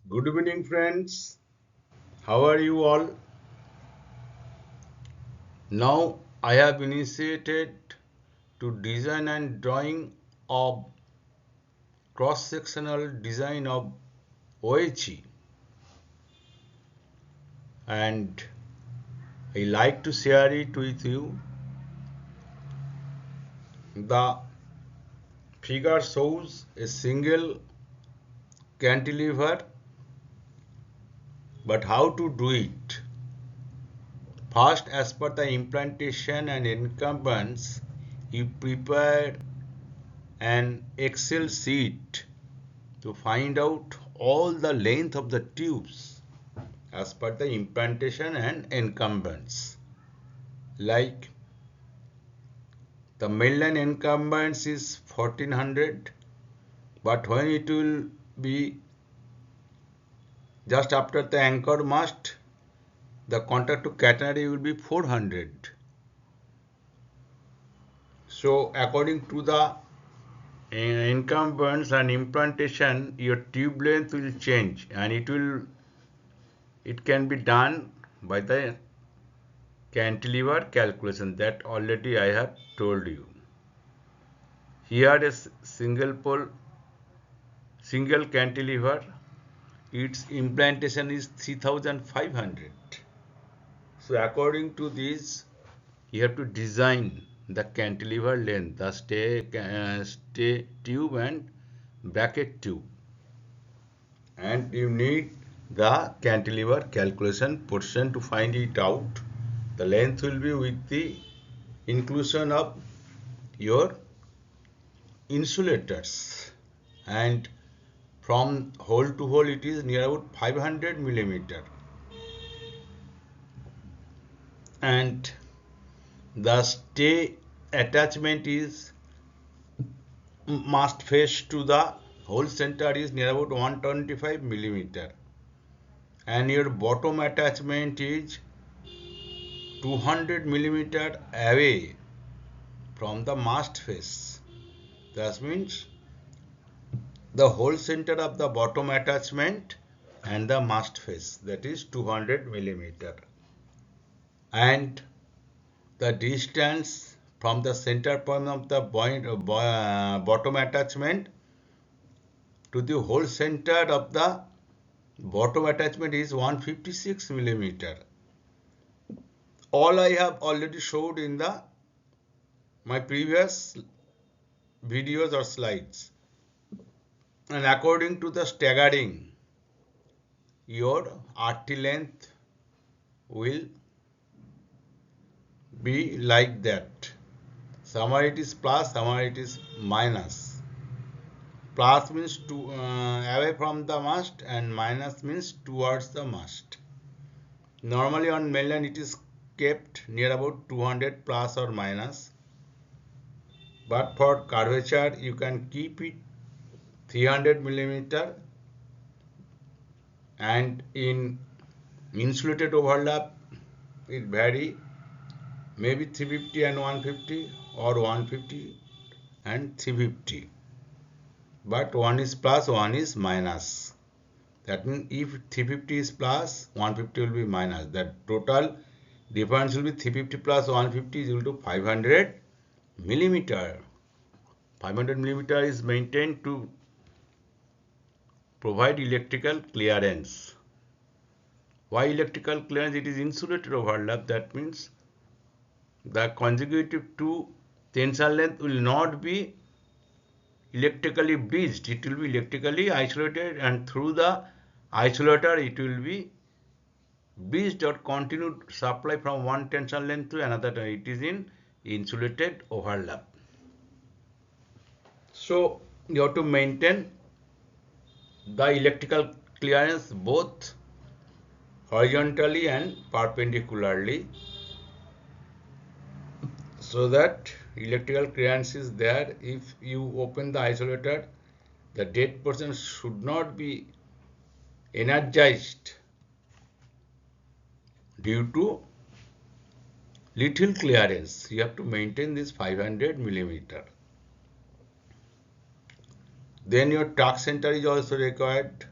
Good evening, friends. How are you all? Now I have initiated to design and drawing of cross-sectional design of OHE, and I like to share it with you. The figure shows a single cantilever, but how to do it? First, as per the implantation and incumbents, you prepare an Excel sheet to find out all the length of the tubes as per the implantation and incumbents. Like the mainline incumbents is 1400, but when it will be just after the anchor mast, the contact to catenary will be 400. So according to the incumbents and implantation, your tube length will change, and it can be done by the cantilever calculation that already I have told you. Here is single cantilever. Its implantation is 3500. So according to this, you have to design the cantilever length, the stay tube and bracket tube, and you need the cantilever calculation portion to find it out. The length will be with the inclusion of your insulators, and from hole to hole it is near about 500 millimeter, and the stay attachment is must face to the hole center is near about 125 millimeter, and your bottom attachment is 200 millimeter away from the mast face. That means the hole center of the bottom attachment and the mast face, that is 200 millimeter, and the distance from the center point of the bottom attachment to the hole center of the bottom attachment is 156 millimeter. All I have already showed in the my previous videos or slides, and according to the staggering, your RT length will be like that. Somewhere it is plus, somewhere it is minus. Plus means away from the mast, and minus means towards the mast. Normally on mainland it is kept near about 200 plus or minus, but for curvature you can keep it 300 millimeter, and in insulated overlap it vary, maybe 350 and 150 or 150 and 350, but one is plus, one is minus. That means if 350 is plus, 150 will be minus. That total difference will be 350 plus 150 is equal to 500 millimeter. 500 millimeter is maintained to provide electrical clearance. Why electrical clearance? It is insulated overlap. That means the consecutive two tensile length will not be electrically bridged. It will be electrically isolated, and through the isolator it will be bridged or continued supply from one tensile length to another. It is in insulated overlap. So you have to maintain the electrical clearance both horizontally and perpendicularly, so that electrical clearance is there. If you open the isolator, the dead portion should not be energized due to little clearance. You have to maintain this 500 millimeter. Then your torque center is also required.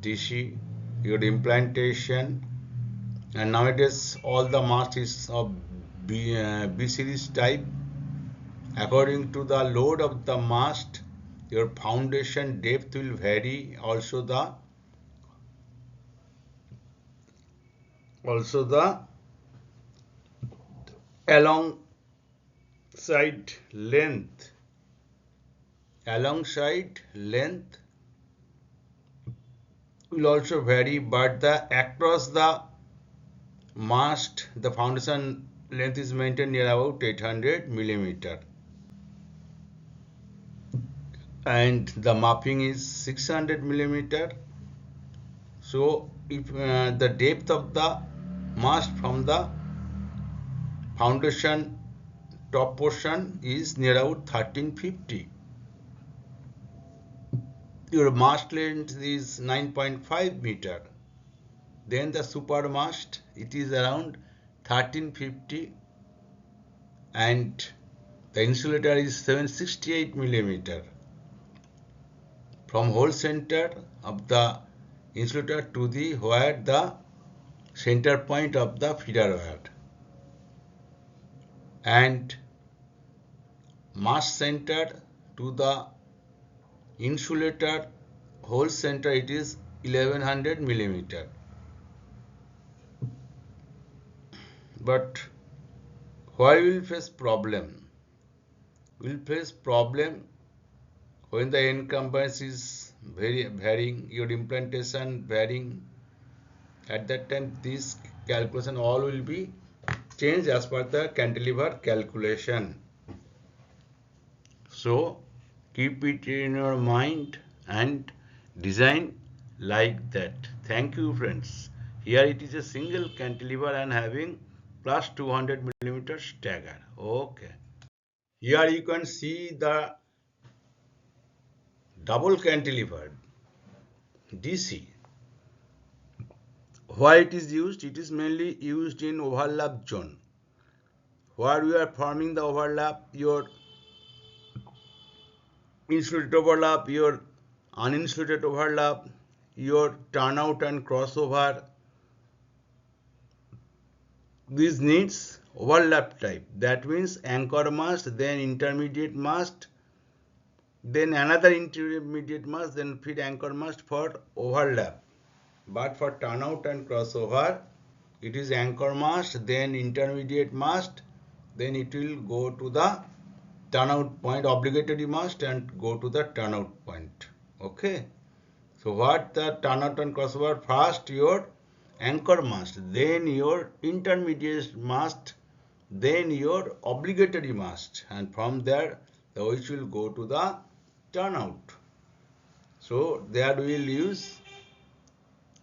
DC, your implantation, and nowadays all the mast is of B series type. According to the load of the mast, your foundation depth will vary. Also the alongside length alongside length will also vary, but the across the mast the foundation length is maintained near about 800 millimeter, and the marking is 600 millimeter. So if the depth of the mast from the foundation top portion is near about 1350, your mast length is 9.5 meter, then the super mast it is around 1350, and the insulator is 768 millimeter from hole center of the insulator to the where the center point of the feeder wire, and mast center to the insulator hole center it is 1100 millimeter. But why will face problem? Will face problem when the encumbrance is very varying, your implantation varying. At that time this calculation all will be changed as per the cantilever calculation. So keep it in your mind and design like that. Thank you friends. Here it is a single cantilever and having plus 200 millimeter stagger. Okay. Here you can see the double cantilever DC. Why it is used? It is mainly used in overlap zone. Where we are forming the overlap, your insulated overlap, your uninsulated overlap, your turnout and crossover. This needs overlap type. That means anchor mast, then intermediate mast, then another intermediate mast, then feed anchor mast for overlap. But for turnout and crossover, it is anchor mast, then intermediate mast, then it will go to the turnout point, obligatory mast, and go to the turnout point. Okay. So what the turnout and crossover? First your anchor mast, then your intermediate mast, then your obligatory mast, and from there the which will go to the turnout. So there we will use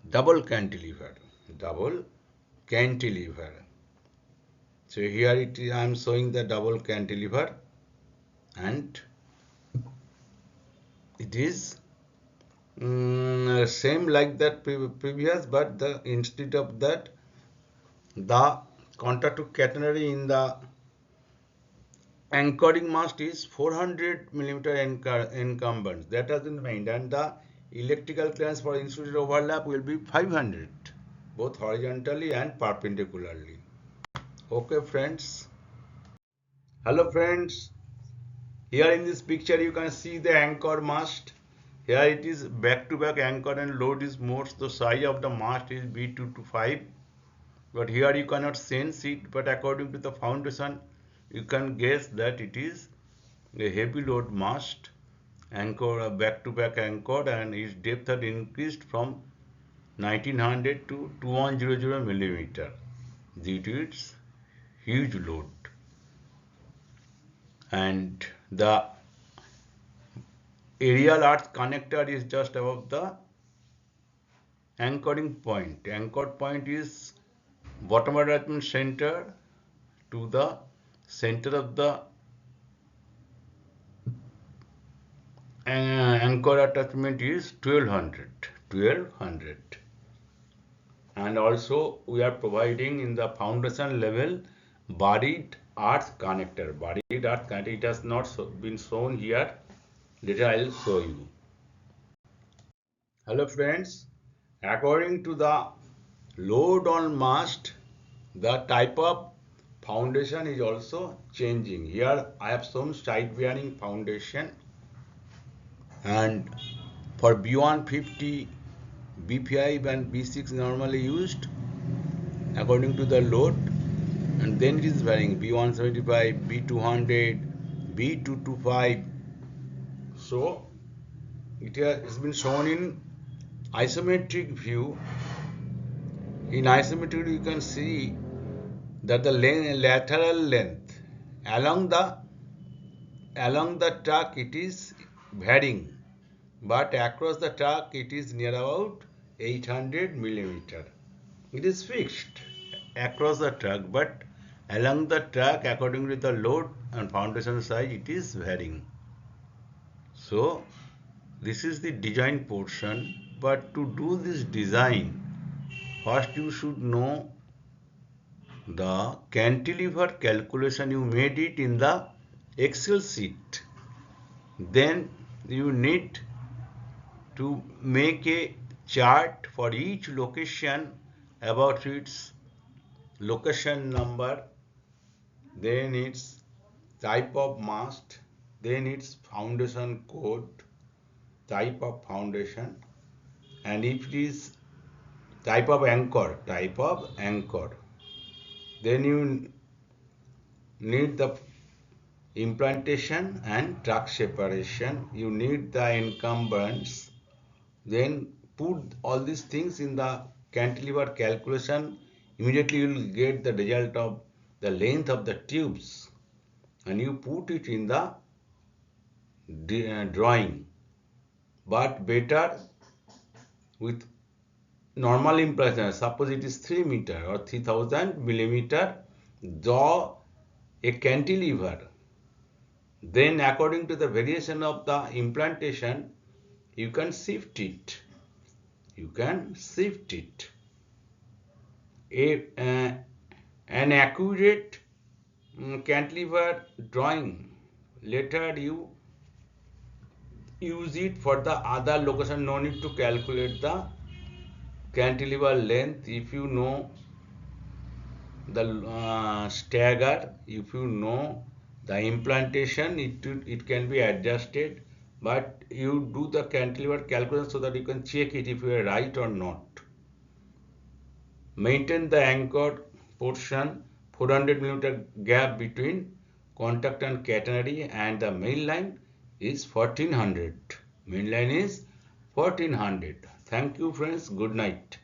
double cantilever. Double cantilever. So here it is, I am showing the double cantilever, and it is same like that previous, but the instead of that the contact to catenary in the anchoring mast is 400 millimeter encumbrance. That has been made, and the electrical clearance for insulated overlap will be 500, both horizontally and perpendicularly. Okay friends. Hello friends. Here in this picture you can see the anchor mast. Here it is back to back anchor and load is more. The size of the mast is B2 to 5. But here you cannot sense it, but according to the foundation you can guess that it is a heavy load mast anchor, back to back anchor, and its depth had increased from 1900 to 2100 millimeter due to its huge load. And the aerial earth connector is just above the anchoring point. Anchored point is bottom attachment center to the center of the anchor attachment is 1200. And also we are providing in the foundation level buried earth connector. Buried earth connector, it has not been shown here. Later I will show you. Hello friends. According to the load on mast, the type of foundation is also changing. Here I have shown side bearing foundation, and for B150, B5 and B6 normally used according to the load, and then it is varying B175, B200, B225. So it has been shown in isometric view. In isometric you can see that the lateral length along the track it is varying, but across the track it is near about 800 millimeter. It is fixed across the track, but along the track according to the load and foundation size it is varying. So this is the design portion, but to do this design first you should know the cantilever calculation. You made it in the Excel sheet. Then you need to make a chart for each location about its location number, then its type of mast, then its foundation code, type of foundation, and if it is type of anchor, then you need the implantation and track separation, you need the encumbrance, then put all these things in the cantilever calculation. Immediately you will get the result of the length of the tubes, and you put it in the drawing, but better with normal implantation. Suppose it is 3 meter or 3000 millimeter, draw a cantilever. Then according to the variation of the implantation, you can shift it. An accurate cantilever drawing, later you use it for the other location. No need to calculate the cantilever length. If you know the stagger, if you know the implantation, it can be adjusted, but you do the cantilever calculation so that you can check it if you are right or not. Maintain the anchor portion 400 millimeter gap between contact and catenary, and the main line is 1400. Main line is 1400. Thank you friends. Good night.